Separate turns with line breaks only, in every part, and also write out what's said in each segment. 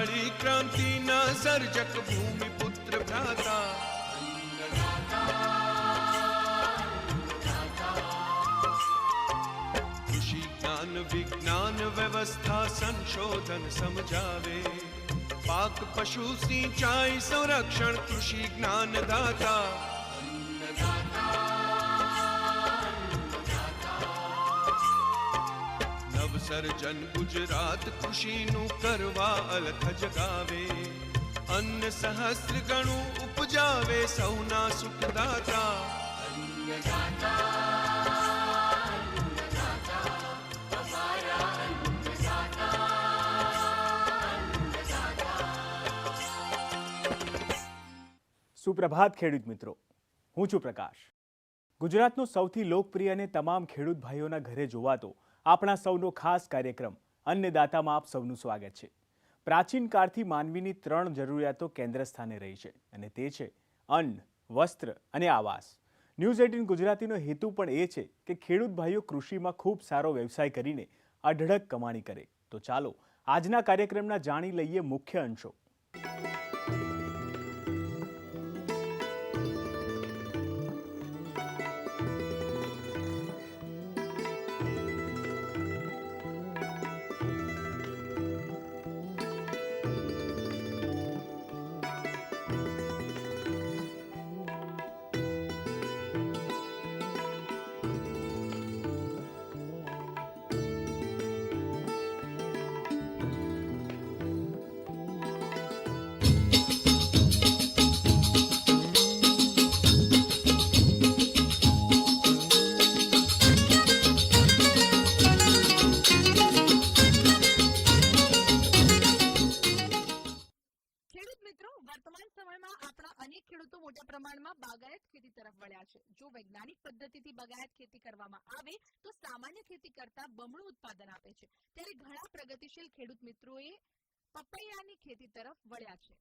काली क्रांति न सर्जक भूमि पुत्र भ्राता। कृषि ज्ञान विज्ञान व्यवस्था संशोधन समझावे, पाक पशु सिंचाई संरक्षण कृषि ज्ञान दाता। सर्जन गुजरात कृषि नु करवा अलख जगावे, अन्न सहस्त्र गणु उपजावे सौना सुखदाता।
सुप्रभात खेडूत मित्रों, हूँ छुं प्रकाश। गुजरातनो सौथी लोकप्रिय अने तमाम खेडूत भाईओना घरे जोवातो આપણા સૌનો ખાસ કાર્યક્રમ અન્નદાતામાં આપ સૌનું સ્વાગત છે। પ્રાચીન કાળથી માનવીની 3 જરૂરિયાતો કેન્દ્ર સ્થાને રહી છે અને તે છે અન્ન, વસ્ત્ર અને આવાસ। ન્યૂઝ 18 ગુજરાતીનો હેતુ પણ એ છે કે ખેડૂત ભાઈઓ કૃષિમાં ખૂબ સારો વ્યવસાય કરીને અઢળક કમાણી કરે। તો ચાલો આજના કાર્યક્રમના જાણી લઈએ મુખ્ય અંશો।
जो वैज्ञानिक पद्धतिथी बागायत खेती करवामां आवे तो सामान्य खेती करता बमणुं उत्पादन आपे छे। त्यारे घणा प्रगतिशील खेडूत मित्रोए पपैयानी खेती तरफ वळ्या छे।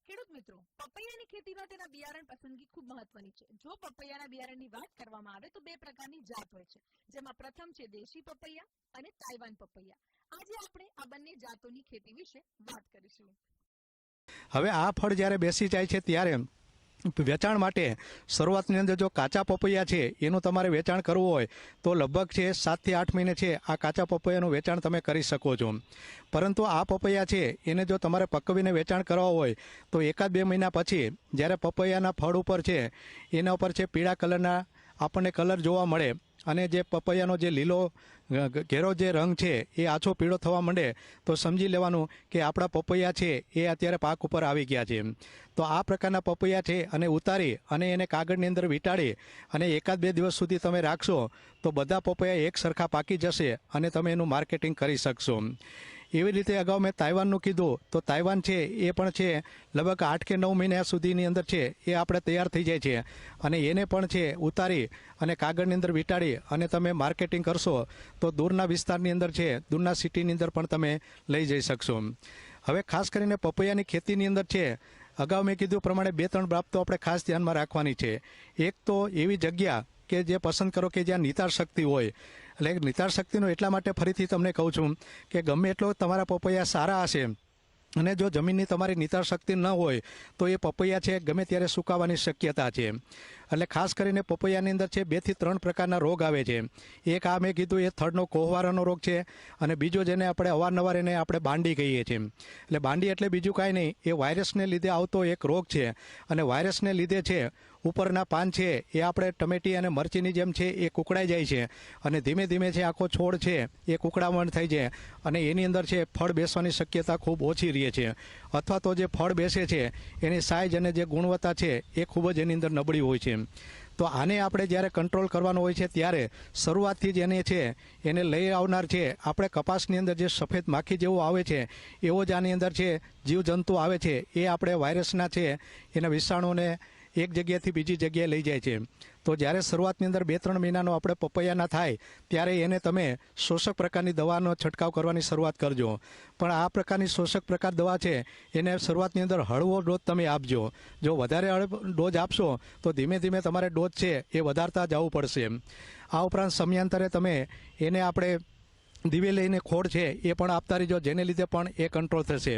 खेडूत मित्रों, पपैयानी खेतीमां तेना बियारण पसंदगी खूब महत्वनी छे। जो पपैयाना बियारणनी वात करवामां आवे तो बे प्रकारनी जात होय छे, जेमां प्रथम छे देशी पपैया अने ताइवान पपैया। आजे आपणे आ बंने जातोनी खेती विશે વાત કરીશું।
હવે આ ફળ જ્યારે બેસી જાય છે ત્યારે વેચાણ માટે શરૂઆતની અંદર જો કાચા પપૈયા છે એનું તમારે વેચાણ કરવું હોય તો લગભગ છે 7 થી 8 મહિને છે આ કાચા પપૈયાનું વેચાણ તમે કરી શકો છો। પરંતુ આ પપૈયા છે એને જો તમારે પકવીને વેચાણ કરવા હોય તો 1-2 મહિના પછી જ્યારે પપૈયાના ફળ ઉપર છે એના ઉપર છે પીળા કલરના આપણને કલર જોવા મળે અને જે પપૈયાનો જે લીલો ઘેરો જે રંગ છે એ આછો પીળો થવા માંડે તો સમજી લેવાનું કે આપણા પપૈયા છે એ અત્યારે પાક ઉપર આવી ગયા છે। તો આ પ્રકારના પપૈયા છે અને ઉતારી અને એને કાગળની અંદર વીંટાળી અને 1-2 દિવસ સુધી તમે રાખશો તો બધા પપૈયા એક સરખા પાકી જશે અને તમે એનું માર્કેટિંગ કરી શકશો। એવી રીતે અગાઉ મેં તાઇવાનનું કીધું તો તાઇવાન છે એ પણ છે લગભગ 8 કે 9 મહિના સુધીની અંદર છે એ આપણે તૈયાર થઈ જાય છે અને એને પણ છે ઉતારી અને કાગળની અંદર વીંટાળી અને તમે માર્કેટિંગ કરશો તો દૂરના વિસ્તારની અંદર છે દૂરના સિટીની અંદર પણ તમે લઈ જઈ શકશો। હવે ખાસ કરીને પપૈયાની ખેતીની અંદર છે અગાઉ મેં કીધું પ્રમાણે 2-3 બાબતો આપણે ખાસ ધ્યાનમાં રાખવાની છે। એક તો એવી જગ્યા કે જે પસંદ કરો કે જ્યાં નિતાર શક્તિ હોય। એટલે નિતાર શક્તિનો એટલા માટે ફરીથી તમને કહું છું કે ગમે એટલો તમારા પપૈયા સારા હશે અને જો જમીનની તમારી નિતાર શક્તિ ન હોય તો એ પપૈયા છે ગમે ત્યારે સુકાવાની શક્યતા છે। એટલે ખાસ કરીને પપૈયાની અંદર છે 2 થી 3 પ્રકારના રોગ આવે છે। એક આ મેં કીધું એ થડનો કોહવારાનો રોગ છે અને બીજો જેને આપણે અવારનવાર એને આપણે બાંડી કહીએ છીએ। એટલે બાંડી એટલે બીજું કાંઈ નહીં, એ વાયરસને લીધે આવતો એક રોગ છે અને વાયરસને લીધે છે ઉપરના પાન છે એ આપણે ટમેટી અને મરચીની જેમ છે એ કુકડાઈ જાય છે અને ધીમે ધીમે છે આખો છોડ છે એ કુકડામણ થઈ જાય અને એની અંદર છે ફળ બેસવાની શક્યતા ખૂબ ઓછી રહે છે અથવા તો જે ફળ બેસે છે એની સાઇઝ અને જે ગુણવત્તા છે એ ખૂબ જ એની અંદર નબળી હોય છે। તો આને આપણે જ્યારે કંટ્રોલ કરવાનો હોય છે ત્યારે શરૂઆતથી જ એને છે એને લઈ આવનાર છે આપણે કપાસની અંદર જે સફેદ માખી જેવો આવે છે એવો જ આની અંદર છે જીવજંતુ આવે છે એ આપણે વાયરસના છે એના વિષાણુઓને એક જગ્યાથી બીજી જગ્યાએ લઈ જાય છે। તો જ્યારે શરૂઆતની અંદર 2-3 મહિનાનો આપણે પપૈયાના થાય ત્યારે એને તમે શોષક પ્રકારની દવાનો છંટકાવ કરવાની શરૂઆત કરજો। પણ આ પ્રકારની શોષક પ્રકાર દવા છે એને શરૂઆતની અંદર હળવો ડોઝ તમે આપજો। જો વધારે ડોઝ આપશો તો ધીમે ધીમે તમારે ડોઝ છે એ વધારતા જવું પડશે। આ ઉપરાંત સમયાંતરે તમે એને આપણે દિવેલીને ખોડ છે એ પણ આપતા રહીજો, જેને લીધે પણ એ કંટ્રોલ થશે।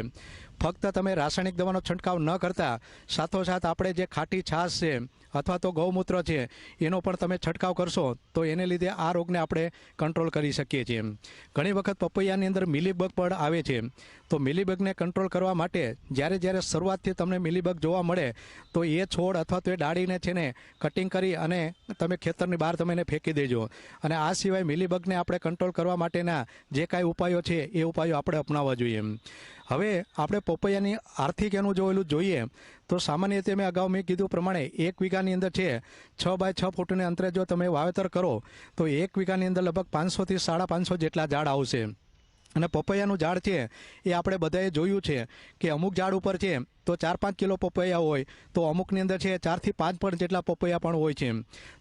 ફક્ત તમે રાસાયણિક દવાનો છંટકાવ ન કરતા સાથોસાથ આપણે જે ખાટી છાશ છે અથવા તો ગૌમૂત્ર છે એનો પણ તમે છંટકાવ કરશો તો એને લીધે આ રોગને આપણે કંટ્રોલ કરી શકીએ છીએ. ઘણી વખત પપૈયાની અંદર મિલીબગ પણ આવે છે. તો મિલીબગને કંટ્રોલ કરવા માટે જ્યારે શરૂઆતથી તમને મિલીબગ જોવા મળે તો એ છોડ અથવા તો એ ડાળીને છે ને કટિંગ કરી અને તમે ખેતરની બહાર તમે એને ફેંકી દેજો. અને આ સિવાય મિલીબગને આપણે કંટ્રોલ કરવા માટેના જે કાંઈ ઉપાયો છે એ ઉપાયો આપણે અપનાવવા જોઈએ. હવે આપણે પપૈયાની આર્થિક એનું જો એલું જોઈએ તો સામાન્ય રીતે મેં કીધું પ્રમાણે 1 વીઘાની અંદર છે 6 બાય 6 ફૂટને અંતરે જો તમે વાવેતર કરો તો 1 વીઘાની અંદર લગભગ 500 થી 550 જેટલા ઝાડ આવશે. અને પપૈયાનું ઝાડ છે એ આપણે બધાએ જોયું છે કે અમુક ઝાડ ઉપર છે તો 4-5 કિલો પપૈયા હોય તો અમુકની અંદર છે 4 થી 5 પણ જેટલા પપૈયા પણ હોય છે.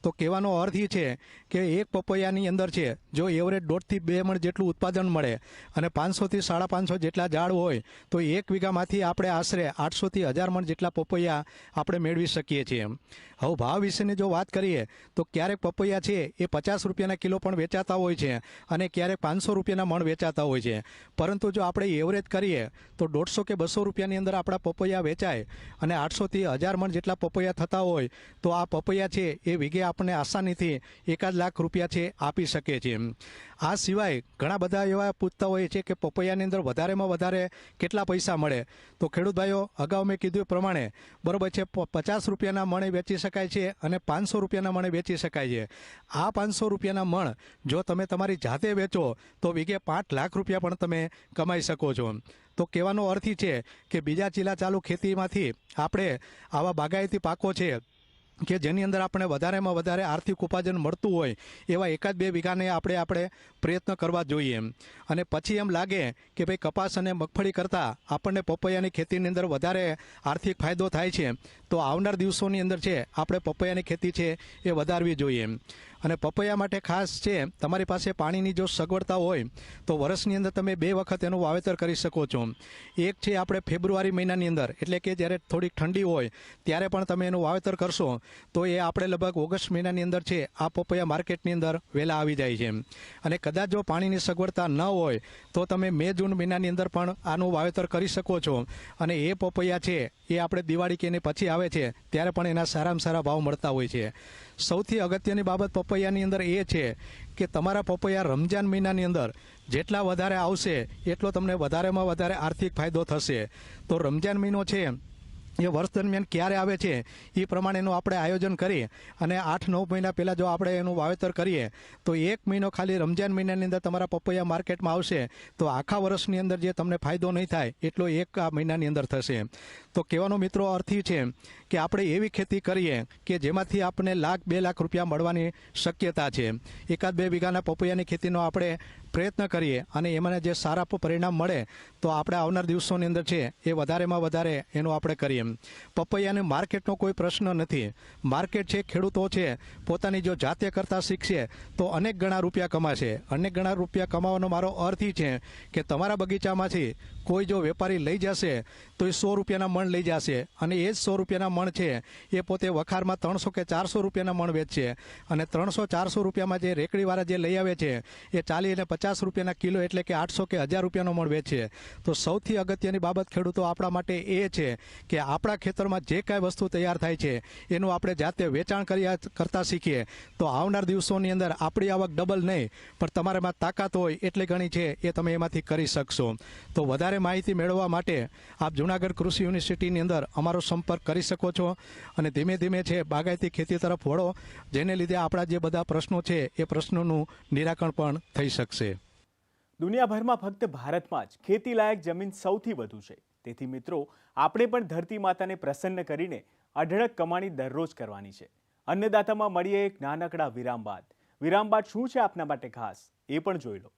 તો કહેવાનો અર્થ એ છે કે એક પપૈયાની અંદર છે જો એવરેજ 1.5 થી 2 મણ જેટલું ઉત્પાદન મળે અને 500 થી 550 જેટલા ઝાડ હોય તો 1 વીઘામાંથી આપણે આશરે 800 થી 1000 મણ જેટલા પપૈયા આપણે મેળવી શકીએ છીએ. હવે ભાવ વિશેની જો વાત કરીએ તો ક્યારેક પપૈયા છે એ 50 રૂપિયાના કિલો પણ વેચાતા હોય છે અને ક્યારેક 500 રૂપિયાના મણ વેચાતા હોય છે. પરંતુ જો આપણે એવરેજ કરીએ તો 150 કે 200 રૂપિયાની અંદર આપણા પપૈયા વેચાય અને 800 થી 1000 મણ જેટલા પપૈયા થતા હોય તો આ પપૈયા છે એ વીઘે આપણને આસાનીથી 1 લાખ રૂપિયા છે આપી શકે છે. આ સિવાય ઘણા બધા એવા પૂછતા હોય છે કે પપૈયાની અંદર વધારેમાં વધારે કેટલા પૈસા મળે. તો ખેડૂત ભાઈઓ, અગાઉ મેં કીધું એ પ્રમાણે બરોબર છે 50 રૂપિયાના મણે વેચી શકાય છે અને 500 રૂપિયાના મણે વેચી શકાય છે. આ 500 રૂપિયાના મણ જો તમે તમારી જાતે વેચો તો વીઘે 5 લાખ રૂપિયા પણ તમે કમાઈ શકો છો. તો કહેવાનો અર્થ એ છે કે બીજા ચીલા ચાલુ ખેતીમાંથી આપણે આવા બાગાયતી પાકો છે કે જેની અંદર આપણે વધારેમાં વધારે આર્થિક ઉપાર્જન મળતું હોય એવા 1-2 વીઘાને આપણે પ્રયત્ન કરવા જોઈએ. અને પછી એમ લાગે કે ભાઈ કપાસ અને મગફળી કરતાં આપણને પપૈયાની ખેતીની અંદર વધારે આર્થિક ફાયદો થાય છે તો આવનાર દિવસોની અંદર છે આપણે પપૈયાની ખેતી છે એ વધારવી જોઈએ. અને પપૈયા માટે ખાસ છે તમારી પાસે પાણીની જો સગવડતા હોય તો વર્ષની અંદર તમે 2 વખત એનું વાવેતર કરી શકો છો. એક છે આપણે ફેબ્રુઆરી મહિનાની અંદર એટલે કે જ્યારે થોડીક ઠંડી હોય ત્યારે પણ તમે એનું વાવેતર કરશો તો એ આપણે લગભગ ઓગસ્ટ મહિનાની અંદર છે આ પપૈયા માર્કેટની અંદર વહેલા આવી જાય છે. અને કદાચ જો પાણીની સગવડતા ન હોય તો તમે મે-જૂન મહિનાની અંદર પણ આનું વાવેતર કરી શકો છો. અને એ પપૈયા છે એ આપણે દિવાળી કે એની પછી આવે છે ત્યારે પણ એના સારામાં સારા ભાવ મળતા હોય છે. સૌથી અગત્યની બાબત પપૈયાની અંદર એ છે કે તમારા પપૈયા રમજાન મહિનાની અંદર જેટલા વધારે આવશે એટલો તમને વધારેમાં વધારે આર્થિક ફાયદો થશે. તો રમજાન મહિનો છે એ વર્ષ દરમિયાન ક્યારે આવે છે એ પ્રમાણેનું આપણે આયોજન કરી અને 8-9 મહિના પહેલાં જો આપણે એનું વાવેતર કરીએ તો 1 મહિનો ખાલી રમજાન મહિનાની અંદર તમારા પપૈયા માર્કેટમાં આવશે તો આખા વર્ષની અંદર જે તમને ફાયદો નહીં થાય એટલો એક આ મહિનાની અંદર થશે. તો કહેવાનો મિત્રો અર્થ એ છે કે આપણે એવી ખેતી કરીએ કે જેમાંથી આપણને 1-2 લાખ રૂપિયા મળવાની શક્યતા છે. 1-2 વીઘાના પપૈયાની ખેતીનો આપણે પ્રયત્ન કરીએ અને એમાં જે સારા પરિણામ મળે તો આપણે આવનાર દિવસોની અંદર છે એ વધારેમાં વધારે એનું આપણે કરીએ. પપૈયાને માર્કેટનો કોઈ પ્રશ્ન નથી. માર્કેટ છે ખેડૂતો છે પોતાની જો જાતે કરતા શીખશે તો અનેક ગણા રૂપિયા કમાશે. અનેક ગણા રૂપિયા કમાવાનો મારો અર્થ એ છે કે તમારા બગીચામાંથી કોઈ જો વેપારી લઈ જશે તો એ 100 રૂપિયાના મણ લઈ જશે અને એ જ 100 રૂપિયાના મણ છે એ પોતે વખારમાં 300 કે 400 રૂપિયાના મણ વેચશે. અને 300-400 રૂપિયામાં જે રેકડીવાળા જે લઈ આવે છે એ 40 અને 50 રૂપિયાના કિલો એટલે કે 800 કે 1000 રૂપિયાનો મણ વેચે. તો સૌથી અગત્યની બાબત ખેડૂતો આપણા માટે એ છે કે આપણા ખેતરમાં જે કાંઈ વસ્તુ તૈયાર થાય છે એનું આપણે જાતે વેચાણ કરતા શીખીએ તો આવનાર દિવસોની અંદર આપણી આવક ડબલ નહીં પણ તમારામાં તાકાત હોય એટલી ઘણી છે એ તમે એમાંથી કરી શકશો. તો વધારે માહિતી મેળવવા માટે આપ જૂનાગઢ કૃષિ યુનિવર્સિટીની અંદર અમારો સંપર્ક કરી શકો છો અને ધીમે ધીમે છે બાગાયતી ખેતી તરફ વળો જેને લીધે આપણા જે બધા પ્રશ્નો છે એ પ્રશ્નોનું નિરાકરણ પણ થઈ શકશે.
દુનિયાભરમાં ફક્ત ભારતમાં જ ખેતીલાયક જમીન સૌથી વધુ છે. તેથી મિત્રો આપણે પણ ધરતી માતાને પ્રસન્ન કરીને અઢળક કમાણી દરરોજ કરવાની છે. અન્નદાતામાં મળીએ એક નાનકડા વિરામ બાદ. વિરામ બાદ શું છે આપના માટે ખાસ એ પણ જોઈ લો.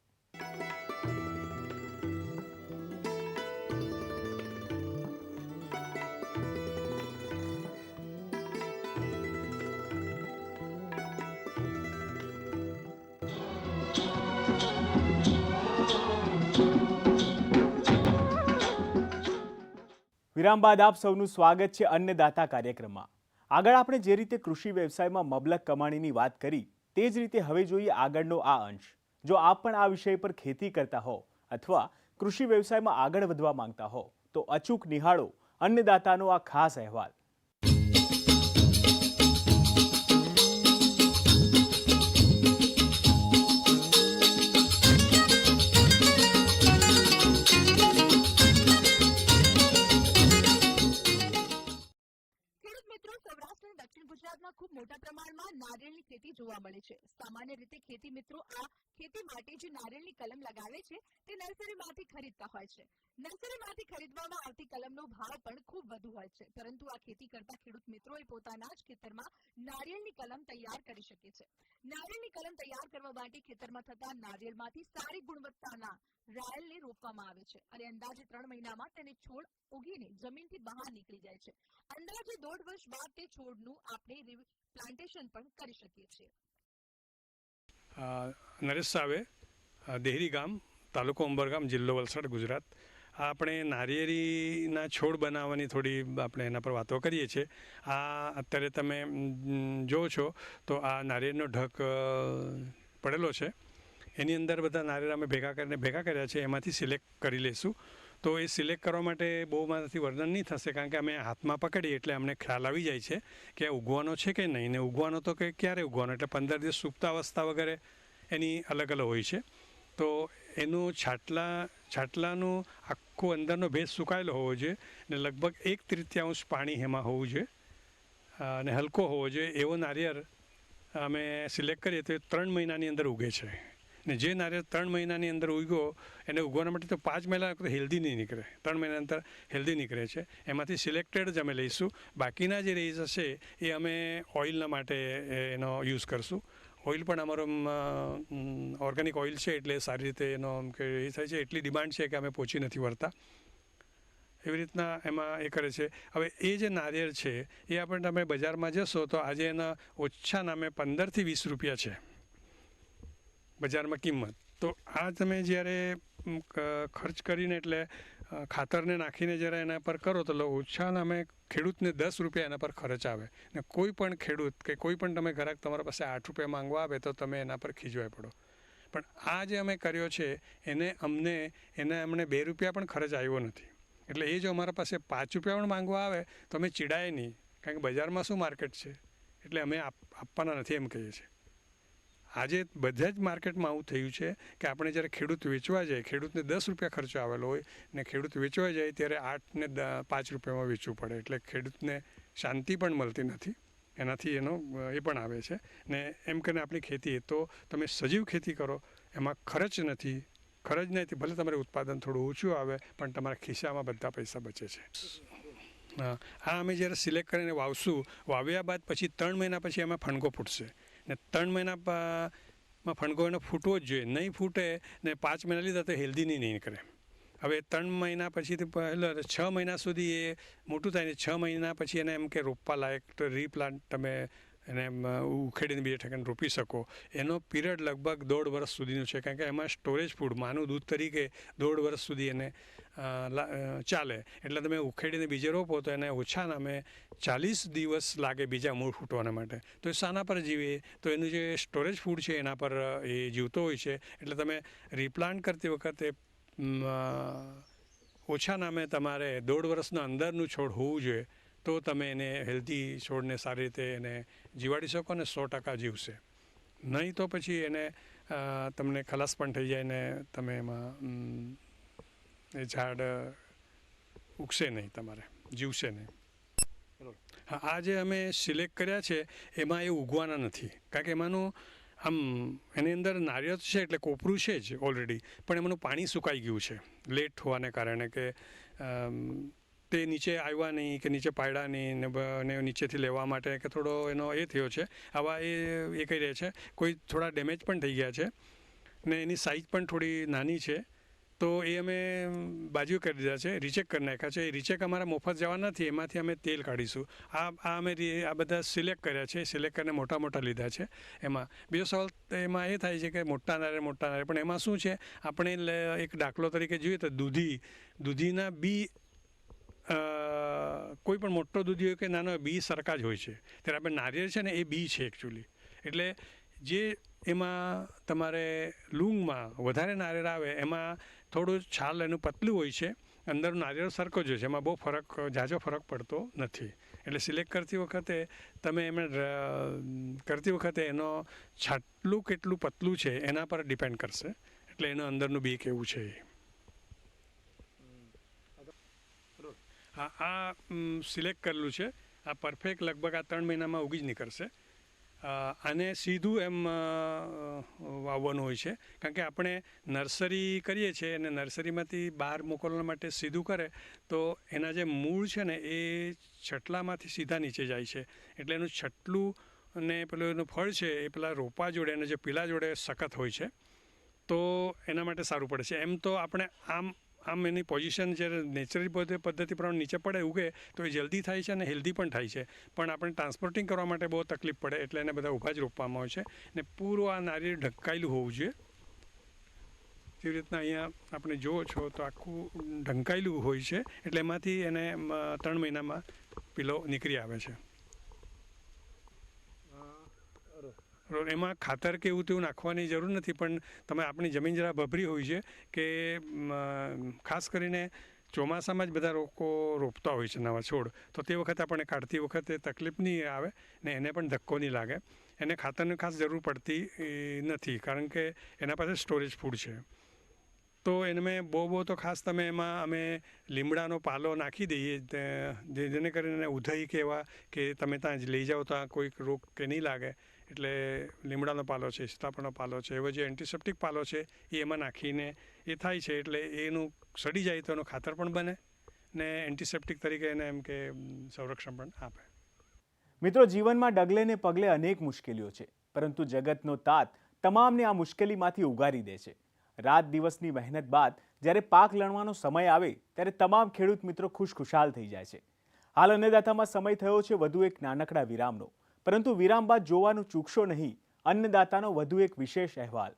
વિરામ બાદ આપ સૌનું સ્વાગત છે અન્નદાતા કાર્યક્રમમાં. આગળ આપણે જે રીતે કૃષિ વ્યવસાયમાં મબલક કમાણીની વાત કરી તે જ રીતે હવે જોઈએ આગળનો આ અંશ. જો આપ પણ આ વિષય પર ખેતી કરતા હો અથવા કૃષિ વ્યવસાયમાં આગળ વધવા માંગતા હો તો અચૂક નિહાળો અન્નદાતાનો આ ખાસ અહેવાલ.
દક્ષિણ ગુજરાતમાં ખૂબ મોટા પ્રમાણમાં નારિયેળની ખેતી જોવા મળે છે. સામાન્ય રીતે ખેતી મિત્રો આ ખેતી માટે જે નારિયેળની કલમ લગાવે છે તે નર્સરીમાંથી ખરીદતા હોય છે. નર્સરીમાંથી ખરીદવામાં આવતી કલમનો ભાવ પણ ખૂબ વધુ હોય છે, પરંતુ આ ખેતી કરતા ખેડૂત મિત્રોએ પોતાના જ ખેતરમાં નારિયેળની કલમ તૈયાર કરી શકે છે. નારિયેળની કલમ તૈયાર કરવા માટે ખેતરમાં થતા નારિયેળમાંથી સારી ગુણવત્તાના રાયલને રોપવામાં આવે છે અને અંદાજે 3 મહિનામાં તેને છોડ ઉગીને જમીનથી બહાર નીકળી જાય છે. અંદાજે 1.5 વર્ષ બાદ તે છોડનું આપણે પ્લાન્ટેશન પણ કરી શકીએ છીએ.
નરેશ સાવે, દેહરી ગામ, તાલુકો ઉંબરગામ, જિલ્લો વલસાડ, ગુજરાત. આપણે નારિયેળીના છોડ બનાવવાની થોડી આપણે એના પર વાતો કરીએ છીએ. આ અત્યારે તમે જુઓ છો તો આ નારિયેળનો ઢગ પડેલો છે. એની અંદર બધા નારિયેળ અમે ભેગા કર્યા છે. એમાંથી સિલેક્ટ કરી લઈશું. તો એ સિલેક્ટ કરવા માટે બહુ મારાથી વર્ણન નહીં થશે, કારણ કે અમે હાથમાં પકડીએ એટલે અમને ખ્યાલ આવી જાય છે કે આ ઉગવાનો છે કે નહીં. ને ઉગવાનો તો કે ક્યારે ઉગવાનો, એટલે 15 દિવસ સુપ્તા અવસ્થા વગેરે એની અલગ અલગ હોય છે. તો એનું છાટલાનું આખું અંદરનો ભેજ સુકાયેલો હોવો જોઈએ ને લગભગ 1/3 પાણી એમાં હોવું જોઈએ અને હલકો હોવો જોઈએ. એવો નારિયેળ અમે સિલેક્ટ કરીએ તો 3 મહિનાની અંદર ઉગે છે. ને જે નારિયેળ 3 મહિનાની અંદર ઉગ્યો એને ઉગવાના માટે તો 5 મહિના તો હેલ્ધી નહીં નીકળે, 3 મહિના અંતર હેલ્ધી નીકળે છે. એમાંથી સિલેક્ટેડ જ અમે લઈશું. બાકીના જે રહી જશે એ અમે ઓઇલના માટે એનો યુઝ કરશું. ઓઇલ પણ અમારો ઓર્ગેનિક ઓઇલ છે એટલે સારી રીતે એનો કે એ થાય છે. એટલી ડિમાન્ડ છે કે અમે પહોંચી નથી વળતા. એવી રીતના એમાં એ કરે છે. હવે એ જે નારિયેળ છે એ આપણે તમે બજારમાં જશો તો આજે એના ઓછા નામે 15 થી 20 રૂપિયા છે બજારમાં કિંમત. તો આ તમે જ્યારે ખર્ચ કરીને એટલે ખાતરને નાખીને જરા એના પર કરો તો ઓછા નામે ખેડૂતને 10 રૂપિયા એના પર ખર્ચ આવે. ને કોઈ પણ ખેડૂત કે કોઈ પણ તમે ગ્રાહક તમારા પાસે 8 રૂપિયા માંગવા આવે તો તમે એના પર ખીજવાય પડો. પણ આ જે અમે કર્યો છે એને અમને 2 રૂપિયા પણ ખર્ચ આવ્યો નથી. એટલે એ જો અમારા પાસે 5 રૂપિયા પણ માંગવા આવે તો અમે ચીડાય નહીં, કારણ કે બજારમાં શું માર્કેટ છે એટલે અમે આપવાના નથી એમ કહીએ છીએ. આજે બધા જ માર્કેટમાં આવું થયું છે કે આપણે જ્યારે ખેડૂત વેચવા જાય, ખેડૂતને 10 રૂપિયા ખર્ચો આવેલો હોય ને ખેડૂત વેચવા જાય ત્યારે 8 ને 5 રૂપિયામાં વેચવું પડે. એટલે ખેડૂતને શાંતિ પણ મળતી નથી. એનાથી એનો એ પણ આવે છે. ને એમ કરીને આપણી ખેતી તો તમે સજીવ ખેતી કરો એમાં ખર્ચ નથી. ભલે તમારે ઉત્પાદન થોડું ઓછું આવે પણ તમારા ખિસ્સામાં બધા પૈસા બચે છે. આ અમે જ્યારે સિલેક્ટ કરીને વાવશું, વાવ્યા બાદ પછી 3 મહિના પછી એમાં ફણગો ફૂટશે. ને 3 મહિનામાં ફણગો એનો ફૂટવો જ જોઈએ. નહીં ફૂટે ને 5 મહિના લીધા તો હેલ્ધી નહીં નીકળે. હવે 3 મહિના પછીથી પહેલાં 6 મહિના સુધી એ મોટું થાય ને 6 મહિના પછી એને એમ કે રોપવા લાયક તો રીપ્લાન્ટ તમે એને ઉખેડીને બીજા ઠેકાણે રોપી શકો. એનો પીરિયડ લગભગ 1.5 વર્ષ સુધીનો છે, કારણ કે એમાં સ્ટોરેજ ફૂડ માનું દૂધ તરીકે 1.5 વર્ષ સુધી એને ચાલે. એટલે તમે ઉખેડીને બીજે રોપો તો એને ઓછા નામે 40 દિવસ લાગે બીજા મૂળ ફૂટવાના માટે. તો એ શાના પર જીવે? તો એનું જે સ્ટોરેજ ફૂડ છે એના પર એ જીવતો હોય છે. એટલે તમે રીપ્લાન્ટ કરતી વખતે ઓછા નામે તમારે 1.5 વર્ષના અંદરનું છોડ હોવું જોઈએ. તો તમે એને હેલ્ધી છોડને સારી રીતે એને જીવાડી શકો ને 100% જીવશે. નહીં તો પછી એને તમને ખલાસ પણ થઈ જાય ને તમે એમાં એ ઝાડ ઉગશે નહીં, તમારે જીવશે નહીં. હા, આ જે અમે સિલેક્ટ કર્યા છે એમાં એ ઉગવાના નથી, કારણ કે એમાંનું એની અંદર નારિયેળ છે એટલે કોપરું છે જ ઓલરેડી, પણ એમાંનું પાણી સુકાઈ ગયું છે લેટ હોવાને કારણે કે તે નીચે આવ્યા નહીં કે નીચે પાડ્યા નહીં ને નીચેથી લેવા માટે કે થોડો એનો એ થયો છે. આવા એ કહી રહ્યા છે. કોઈ થોડા ડેમેજ પણ થઈ ગયા છે ને એની સાઇઝ પણ થોડી નાની છે. તો એ અમે બાજુ કરી દીધા છે, રિચેક કરી નાખ્યા છે. એ રિચેક અમારા મફત જવા નથી, એમાંથી અમે તેલ કાઢીશું. અમે આ બધા સિલેક્ટ કર્યા છે, સિલેક્ટ કરીને મોટા લીધા છે. એમાં બીજો સવાલ એમાં એ થાય છે કે મોટા નારિયેળ, પણ એમાં શું છે, આપણે એક દાખલો તરીકે જોઈએ તો દૂધીના બી કોઈ પણ મોટો દૂધી હોય કે નાનો બી સરખા જ હોય છે. ત્યારે આપણે નારિયેળ છે ને એ બી છે એકચ્યુઅલી. એટલે જે એમાં તમારે લૂંગમાં વધારે નારિયેળ આવે એમાં થોડું છાલ એનું પતલું હોય છે અંદર નારિયેળ સરખો જ હોય છે, એમાં બહુ ઝાઝો ફરક પડતો નથી. એટલે સિલેક્ટ કરતી વખતે તમે કરતી વખતે એનો છાટલું કેટલું પતલું છે એના પર ડિપેન્ડ કરશે, એટલે એનું અંદરનું બી કેવું છે. આ સિલેક્ટ કરેલું છે, આ પરફેક્ટ લગભગ આ 3 મહિનામાં ઉગી જ નીકળશે. આને સીધું એમ વાવવાનું હોય છે, કારણ કે આપણે નર્સરી કરીએ છીએ અને નર્સરીમાંથી બહાર મોકલવા માટે સીધું કરે તો એના જે મૂળ છે ને એ છટલામાંથી સીધા નીચે જાય છે, એટલે એનું છટલું અને પેલું એનું ફળ છે એ પેલા રોપા જોડે અને જે પીલા જોડે સખત હોય છે, તો એના માટે સારું પડે છે. એમ તો આપણે આમ એની પોઝિશન જ્યારે નેચરલ પદ્ધતિ પ્રમાણે નીચે પડે ઉગે તો એ જલ્દી થાય છે અને હેલ્ધી પણ થાય છે, પણ આપણે ટ્રાન્સપોર્ટિંગ કરવા માટે બહુ તકલીફ પડે, એટલે એને બધા ઊભા જ રોપવામાં આવે છે. ને પૂરું આ નારિયેળ ઢંકાયેલું હોવું જોઈએ. જેવી રીતના અહીંયા આપણે જુઓ છો તો આખું ઢંકાયેલું હોય છે, એટલે એમાંથી એને 3 મહિનામાં પીલો નીકળી આવે છે. એમાં ખાતર કે એવું તેવું નાખવાની જરૂર નથી, પણ તમે આપણી જમીન જરા ભભરી હોય છે કે ખાસ કરીને ચોમાસામાં જ બધા લોકો રોપતા હોય છે નવા છોડ, તો તે વખતે આપણે કાઢતી વખતે તકલીફ નહીં આવે ને એને પણ ધક્કો નહીં લાગે. એને ખાતરની ખાસ જરૂર પડતી નથી, કારણ કે એના પાસે સ્ટોરેજ ફૂડ છે. તો એને મેં બહુ તો ખાસ તમે એમાં અમે લીમડાનો પાલો નાખી દઈએ, જેને કરીને ઉધઈ કે એવા કે તમે ત્યાં જ લઈ જાઓ તો કોઈક રોગ કે નહીં લાગે, એટલે લીમડાનો પાલો છે, સીતાફળનો પાલો છે, એવો જે એન્ટિસેપ્ટિક પાલો છે એ એમાં નાખીને એ થાય છે, એટલે એનું સડી જાય તો એનું ખાતર પણ બને ને એન્ટિસેપ્ટિક તરીકે એને એમ કે સંરક્ષણ પણ આપે.
મિત્રો, જીવનમાં ડગલે ને પગલે અનેક મુશ્કેલીઓ છે, પરંતુ જગતનો તાત તમામને આ મુશ્કેલીમાંથી ઉગારી દે છે. રાત દિવસની મહેનત બાદ જ્યારે પાક લણવાનો સમય આવે ત્યારે તમામ ખેડૂત મિત્રો ખુશખુશાલ થઈ જાય છે. હાલ અન્નદાતામાં સમય થયો છે વધુ એક નાનકડા વિરામનો, પરંતુ વિરામ બાદ જોવાનું ચૂકશો નહીં અન્નદાતાનો વધુ એક વિશેષ અહેવાલ.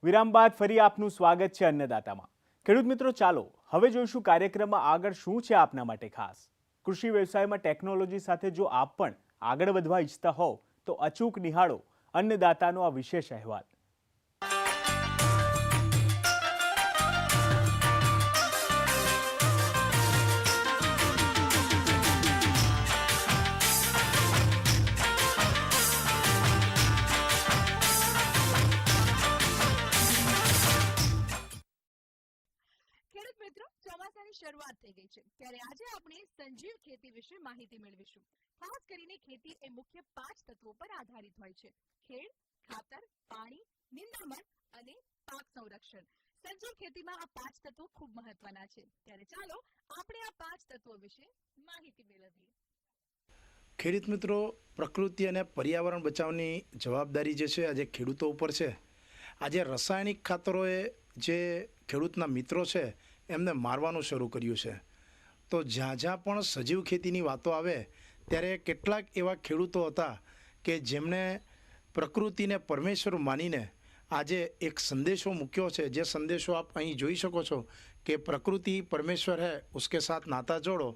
વિરામ બાદ ફરી આપનું સ્વાગત છે અન્નદાતામાં. ખેડૂત મિત્રો, ચાલો હવે જોઈશું કાર્યક્રમમાં આગળ શું છે આપના માટે ખાસ. કૃષિ વ્યવસાયમાં ટેકનોલોજી સાથે જો આપ પણ આગળ વધવા ઈચ્છતા હોવ તો અચૂક નિહાળો અન્નદાતાનો આ વિશેષ અહેવાલ.
શરૂઆત થઈ ગઈ છે, ત્યારે આજે આપણે સંજીવ ખેતી વિશે માહિતી મેળવીશું. ખાસ કરીને ખેતી એ મુખ્ય 5 તત્વો પર આધારિત હોય છે: ખેડ, ખાતર, પાણી, નિંદામણ અને પાક સંરક્ષણ. સંજીવ ખેતીમાં આ 5 તત્વો ખૂબ મહત્વના છે, ત્યારે ચાલો આપણે આ 5 તત્વો વિશે માહિતી મેળવીએ.
ખેડૂત મિત્રો, પ્રકૃતિ અને પર્યાવરણ બચાવની જવાબદારી જે છે આજે ખેડૂતો ઉપર છે. આજે રાસાયણિક ખાતરોએ જે ખેડૂતના મિત્રો છે એમને મારવાનું શરૂ કર્યું છે. તો જ્યાં પણ સજીવ ખેતીની વાતો આવે ત્યારે કેટલાક એવા ખેડૂતો હતા કે જેમણે પ્રકૃતિને પરમેશ્વર માનીને આજે એક સંદેશો મૂક્યો છે. જે સંદેશો આપ અહીં જોઈ શકો છો કે પ્રકૃતિ પરમેશ્વર હૈ, ઉસકે સાથ નાતા જોડો.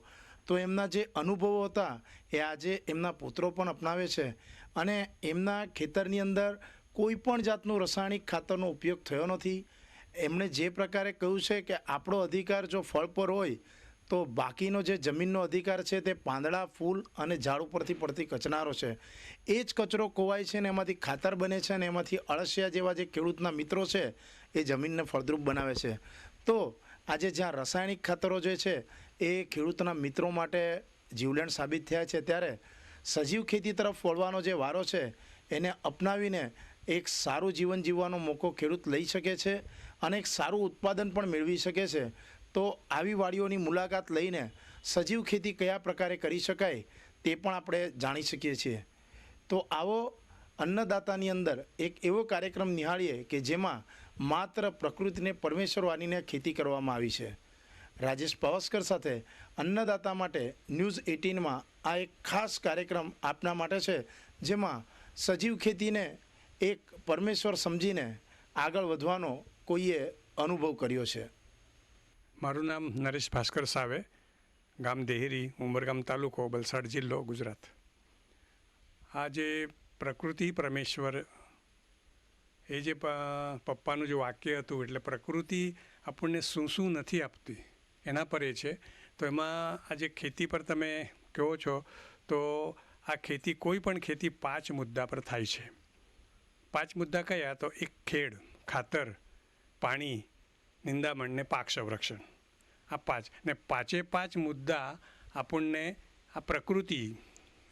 તો એમના જે અનુભવો હતા એ આજે એમના પુત્રો પણ અપનાવે છે અને એમના ખેતરની અંદર કોઈ પણ જાતનું રાસાયણિક ખાતરનો ઉપયોગ થયો નથી. એમણે જે પ્રકારે કહ્યું છે કે આપણો અધિકાર જો ફળ પર હોય તો બાકીનો જે જમીનનો અધિકાર છે તે પાંદડા, ફૂલ અને ઝાડ ઉપરથી પડતી કચનારો છે. એ જ કચરો કોવાય છે ને એમાંથી ખાતર બને છે અને એમાંથી અળસિયા જેવા જે ખેડૂતના મિત્રો છે એ જમીનને ફળદ્રુપ બનાવે છે. તો આજે જ્યાં રાસાયણિક ખાતરો જે છે એ ખેડૂતના મિત્રો માટે જીવલેણ સાબિત થયા છે, ત્યારે સજીવ ખેતી તરફ વળવાનો જે વારો છે એને અપનાવીને એક સારું જીવન જીવવાનો મોકો ખેડૂત લઈ શકે છે અને એક સારું ઉત્પાદન પણ મેળવી શકે છે. તો આવી વાડીઓની મુલાકાત લઈને સજીવ ખેતી કયા પ્રકારે કરી શકાય તે પણ આપણે જાણી શકીએ છીએ. તો આવો અન્નદાતાની અંદર એક એવો કાર્યક્રમ નિહાળીએ કે જેમાં માત્ર પ્રકૃતિને પરમેશ્વર માનીને ખેતી કરવામાં આવી છે. રાજેશ પાવસ્કર સાથે અન્નદાતા માટે ન્યૂઝ 18માં આ એક ખાસ કાર્યક્રમ આપના માટે છે, જેમાં સજીવ ખેતીને એક પરમેશ્વર સમજીને આગળ વધવાનો કોઈએ અનુભવ કર્યો છે?
મારું નામ નરેશ ભાસ્કર સાવે, ગામ દેહેરી, ઉંબરગામ તાલુકો, વલસાડ જિલ્લો, ગુજરાત. આ જે પ્રકૃતિ પરમેશ્વર એ જે પપ્પાનું જે વાક્ય હતું, એટલે પ્રકૃતિ આપણને શું શું નથી આપતી એના પર એ છે. તો એમાં આ જે ખેતી પર તમે કહો છો, તો આ ખેતી, કોઈ પણ ખેતી 5 મુદ્દા પર થાય છે. 5 મુદ્દા કયા? તો એક ખેડ, ખાતર, પાણી, નિંદામણ ને પાક સંરક્ષણ. આ 5 ને 5 મુદ્દા આપણને આ પ્રકૃતિ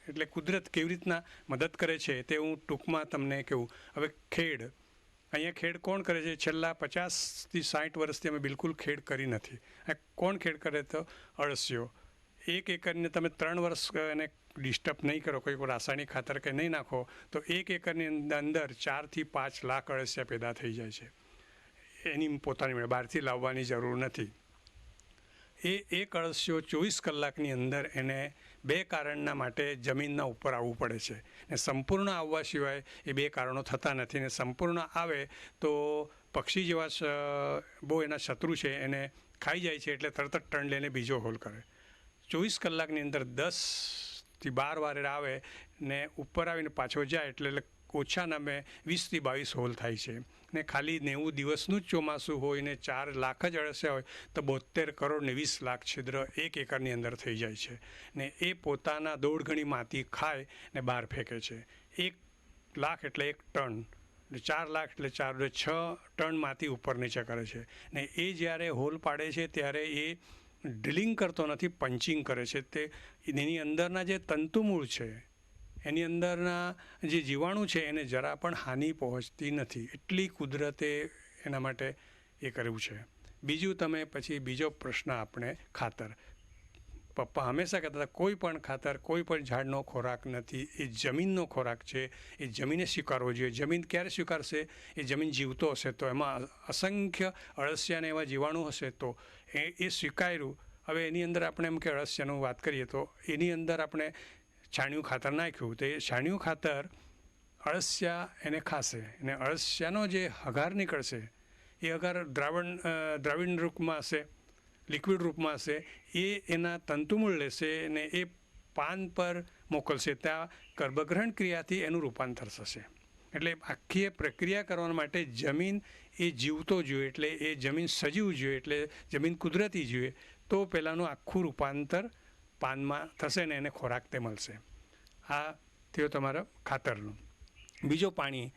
એટલે કુદરત કેવી રીતના મદદ કરે છે તે હું ટૂંકમાં તમને કહું. હવે ખેડ, અહીંયા ખેડ કોણ કરે છે? છેલ્લા 50 થી 60 વર્ષથી અમે બિલકુલ ખેડ કરી નથી. કોણ ખેડ કરે? તો અળસીઓ. 1 એકરને તમે 3 વર્ષ એને ડિસ્ટર્બ નહીં કરો, કોઈ રાસાયણિક ખાતર કંઈ નહીં નાખો, તો 1 એકરની અંદર 4 થી 5 લાખ અળસિયા પેદા થઈ જાય છે. એની પોતાની મેળે બહારથી લાવવાની જરૂર નથી. એ એક અળસિયો 24 કલાકની અંદર એને 2 કારણના માટે જમીનના ઉપર આવવું પડે છે. ને સંપૂર્ણ આવવા સિવાય એ 2 કારણો થતા નથી. ને સંપૂર્ણ આવે તો પક્ષી જેવા બહુ એના શત્રુ છે એને ખાઈ જાય છે, એટલે તરત જ ટર્ન લઈને બીજો હોલ કરે. 24 કલાકની અંદર 10 થી 12 વાર આવે ને ઉપર આવીને પાછો જાય, એટલે ઓછા નામે 20 થી 22 હોલ થાય છે. ને ખાલી 90 દિવસનું જ ચોમાસું હોય ને 4 લાખ જ અળસિયા હોય તો 72 કરોડ ને 20 લાખ છિદ્ર 1 એકરની અંદર થઈ જાય છે. ને એ પોતાના 1.5 ગણી માટી ખાય ને બહાર ફેંકે છે. 1 લાખ એટલે 1 ટન, 4 લાખ એટલે 6 ટન માટી ઉપર નીચે કરે છે. ને એ જ્યારે હોલ પાડે છે ત્યારે એ ડ્રિલિંગ કરતો નથી, પંચિંગ કરે છે. તે એની અંદરના જે તંતુમૂળ છે, એની અંદરના જે જીવાણુ છે, એને જરા પણ હાનિ પહોંચતી નથી. એટલી કુદરતે એના માટે એ કર્યું છે. બીજું, તમે પછી બીજો પ્રશ્ન આપણે ખાતર. પપ્પા હંમેશા કહેતા હતા કોઈ પણ ખાતર કોઈ પણ ઝાડનો ખોરાક નથી, એ જમીનનો ખોરાક છે. એ જમીને સ્વીકારવો જોઈએ. જમીન ક્યારે સ્વીકારશે? એ જમીન જીવતો હશે તો, એમાં અસંખ્ય અળસિયાને એવા જીવાણુ હશે તો એ સ્વીકાર્યું. હવે એની અંદર આપણે એમ કે અળસિયાનું વાત કરીએ તો એની અંદર આપણે છાણિયું ખાતર નાખ્યું, તો એ છાણિયું ખાતર અળસિયા એને ખાશે. અને અળસિયાનો જે હગાર નીકળશે એ હગાર દ્રાવણ રૂપમાં હશે, લિક્વિડ રૂપમાં હશે. એ એના તંતુમૂળ લેશે અને એ પાન પર મોકલશે. ત્યાં ગર્ભગ્રહણ ક્રિયાથી એનું રૂપાંતર થશે. એટલે આખી એ પ્રક્રિયા કરવા માટે જમીન એ જીવતો જોઈએ, એટલે એ જમીન સજીવ જોઈએ, એટલે જમીન કુદરતી જોઈએ. તો પહેલાંનું આખું રૂપાંતર પાનમાં થશે ને એને ખોરાક તે મળશે. આ થયો તમારા ખાતરનું. બીજો, પાણી.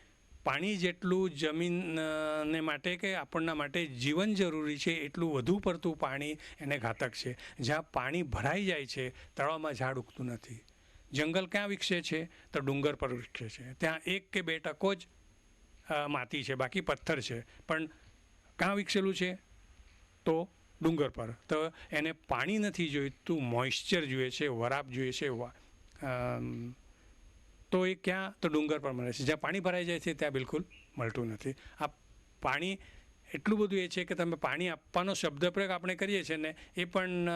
પાણી જેટલું જમીનને માટે કે આપણના માટે જીવન જરૂરી છે, એટલું વધુ પડતું પાણી એને ઘાતક છે. જ્યાં પાણી ભરાઈ જાય છે, તળાવમાં ઝાડ ઉગતું નથી. જંગલ ક્યાં વિકસે છે? તો ડુંગર પર વિકસે છે. ત્યાં 1 કે 2% જ માટી છે, બાકી પથ્થર છે. પણ ક્યાં વિકસેલું છે? તો ડુંગર પર. તો એને પાણી નથી જોઈતું, મોઇશ્ચર જોઈએ છે, વરાપ જોઈએ છે. તો એ ક્યાં? તો ડુંગર પર મળે છે. જ્યાં પાણી ભરાઈ જાય છે ત્યાં બિલકુલ મળતું નથી. આ પાણી એટલું બધું એ છે કે તમે પાણી આપવાનો શબ્દપ્રયોગ આપણે કરીએ છીએ ને, એ પણ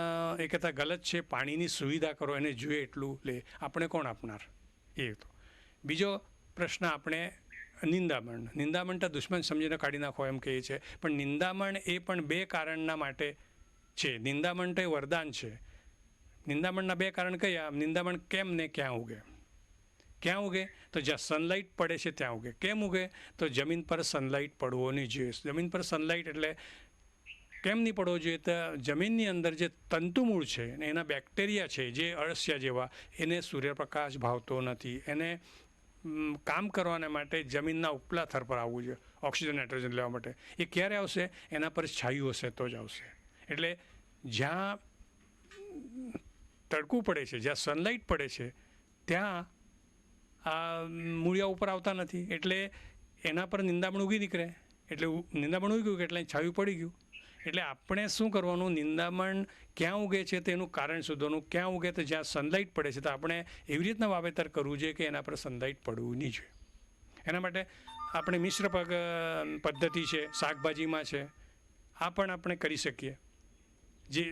એ કહેતા ગલત છે. પાણીની સુવિધા કરો, એને જોઈએ એટલું લે. આપણે કોણ આપનાર? એ તો. બીજો પ્રશ્ન આપણે નિંદામણ. નિંદામણ તો દુશ્મન સમજીને કાઢી નાખો એમ કહીએ છીએ, પણ નિંદામણ એ પણ 2 કારણના માટે છે. નિંદામણ તો એ વરદાન છે. નિંદામણના 2 કારણ કયા? નિંદામણ કેમ ને ક્યાં ઉગે? ક્યાં ઉગે? તો જ્યાં સનલાઇટ પડે છે ત્યાં ઉગે. કેમ ઉગે? તો જમીન પર સનલાઇટ પડવો નહીં જોઈએ. જમીન પર સનલાઇટ એટલે કેમ નહીં પડવો જોઈએ? તો જમીનની અંદર જે તંતુમૂળ છે ને એના બેક્ટેરિયા છે, જે અળસિયા જેવા, એને સૂર્યપ્રકાશ ભાવતો નથી. એને કામ કરવાના માટે જમીનના ઉપલા થર પર આવવું જોઈએ, ઓક્સિજન નાઇટ્રોજન લેવા માટે. એ ક્યારે આવશે? એના પર છાયું હશે તો જ આવશે. એટલે જ્યાં તડકું પડે છે, જ્યાં સનલાઇટ પડે છે, ત્યાં આ મૂળિયા ઉપર આવતા નથી. એટલે એના પર નિંદામણ ઉગી નીકળે. એટલે નિંદામણ ઉગ્યું એટલે છાયું પડી ગયું. એટલે આપણે શું કરવાનું? નિંદામણ ક્યાં ઉગે છે તેનું કારણ શોધવાનું. ક્યાં ઉગે? તો જ્યાં સનલાઇટ પડે છે. તો આપણે એવી રીતના વાવેતર કરવું જોઈએ કે એના પર સનલાઇટ પડવું નહીં જોઈએ. એના માટે આપણે મિશ્ર પદ્ધતિ છે, શાકભાજીમાં છે, આ પણ આપણે કરી શકીએ. જે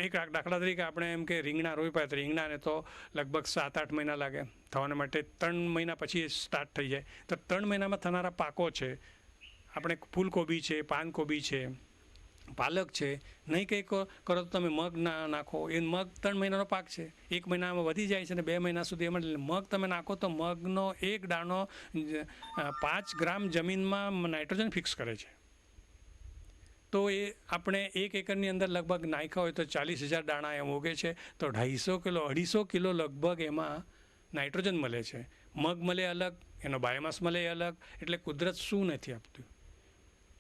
એક દાખલા તરીકે આપણે એમ કે રીંગણા રોપ્યા, તો રીંગણાને તો લગભગ 7-8 મહિના લાગે થવાના માટે. 3 મહિના પછી એ સ્ટાર્ટ થઈ જાય. તો 3 મહિનામાં થનારા પાકો છે, આપણે ફૂલકોબી છે, પાનકોબી છે, પાલક છે, નહીં કંઈક કરો તો તમે મગ નાખો. એ મગ 3 મહિનાનો પાક છે, 1 મહિનામાં વધી જાય છે અને 2 મહિના સુધી એમાં મગ તમે નાખો તો મગનો એક દાણો 5 ગ્રામ જમીનમાં નાઇટ્રોજન ફિક્સ કરે છે. તો એ આપણે 1 એકરની અંદર લગભગ નાખ્યા હોય તો 40,000 દાણા એમ ઉગે છે, તો 250 કિલો લગભગ એમાં નાઇટ્રોજન મળે છે. મગ મળે અલગ, એનો બાયોમાસ મળે અલગ. એટલે કુદરત શું નથી આપતું?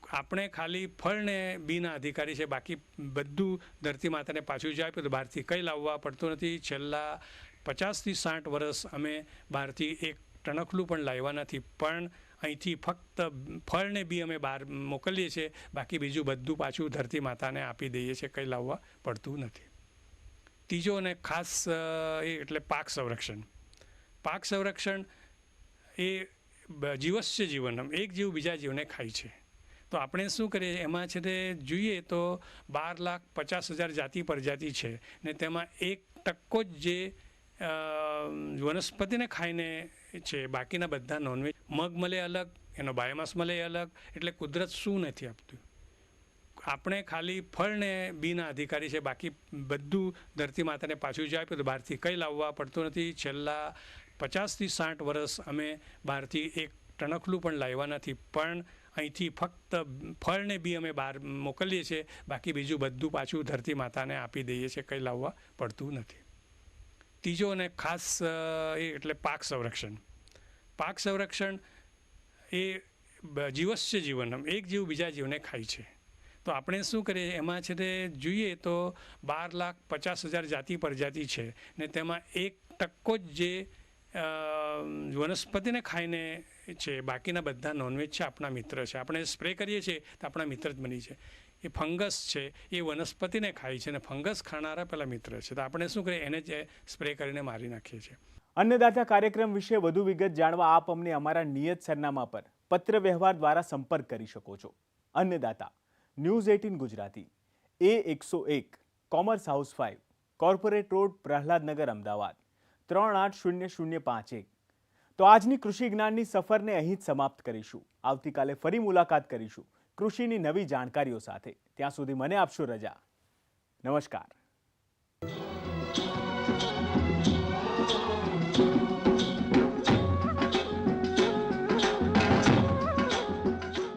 આપણે ખાલી ફળ ને બીના અધિકારી છે, બાકી બધું ધરતી માતાને પાછું જ આપ્યું. તો બહારથી કંઈ લાવવા પડતું નથી. છેલ્લા 50 થી 60 વર્ષ અમે બહારથી એક ટણકલું પણ લાવ્યા નથી, પણ અહીંથી ફક્ત ફળ ને બી અમે બહાર મોકલીએ છીએ, બાકી બીજું બધું પાછું ધરતી માતાને આપી દઈએ છીએ, કંઈ લાવવા પડતું નથી. ત્રીજો અને ખાસ એટલે પાક સંરક્ષણ. પાક સંરક્ષણ એ જીવસ્ય જીવનમ, એક જીવ બીજા જીવને ખાય છે. તો આપણે શું કરીએ, એમાં છે તે જોઈએ તો 12,50,000 જાતિ પ્રજાતિ છે ને તેમાં 1% જ જે વનસ્પતિને ખાઈને છે, બાકીના બધા નોનવેજ. મગ મળે અલગ, એનો બાયોમાસ મળે અલગ. એટલે કુદરત શું નથી આપતું? આપણે ખાલી ફળ ને બીના અધિકારી છે, બાકી બધું ધરતી માતાને પાછું જ આપ્યું. તો બહારથી કંઈ લાવવા પડતું નથી. છેલ્લા 50 થી 60 વર્ષ અમે બહારથી એક ટણકલું પણ લાવ્યા નથી, પણ અહીંથી ફક્ત ફળ ને બી અમે બહાર મોકલીએ છીએ, બાકી બીજું બધું પાછું ધરતી માતાને આપી દઈએ છીએ, કંઈ લાવવા પડતું નથી. ત્રીજો અને ખાસ એટલે પાક સંરક્ષણ. પાક સંરક્ષણ એ જીવસ્ય જીવનમ, એક જીવ બીજા જીવને ખાય છે. તો આપણે શું કરીએ, એમાં છે તે જોઈએ તો 12,50,000 જાતિ પ્રજાતિ છે ને તેમાં 1% જ જે વનસ્પતિને ખાઈને છે, બાકીના બધા નોનવેજ છે, આપણા મિત્ર છે. આપણે સ્પ્રે કરીએ છીએ તો આપણા મિત્ર જ બની છે. એ ફંગસ છે, એ વનસ્પતિને ખાય છે અને ફંગસ ખાનારા પેલા મિત્ર છે. તો આપણે શું કરીએ, એને જ સ્પ્રે કરીને મારી નાખીએ છીએ.
અન્નદાતા કાર્યક્રમ વિશે વધુ વિગત જાણવા આપ અમને અમારા નિયત સરનામા પર પત્ર વ્યવહાર દ્વારા સંપર્ક કરી શકો છો. અન્નદાતા, news 18 Gujarati, A101 commerce house 5, corporate road, Prahladnagar, Ahmedabad 380051. તો આજની કૃષિ જ્ઞાનની સફરને અહીં જ સમાપ્ત કરીશું. આવતીકાલે ફરી મુલાકાત કરીશું કૃષિની નવી જાણકારીઓ સાથે. ત્યાં સુધી મને આપશો રજા. નમસ્કાર.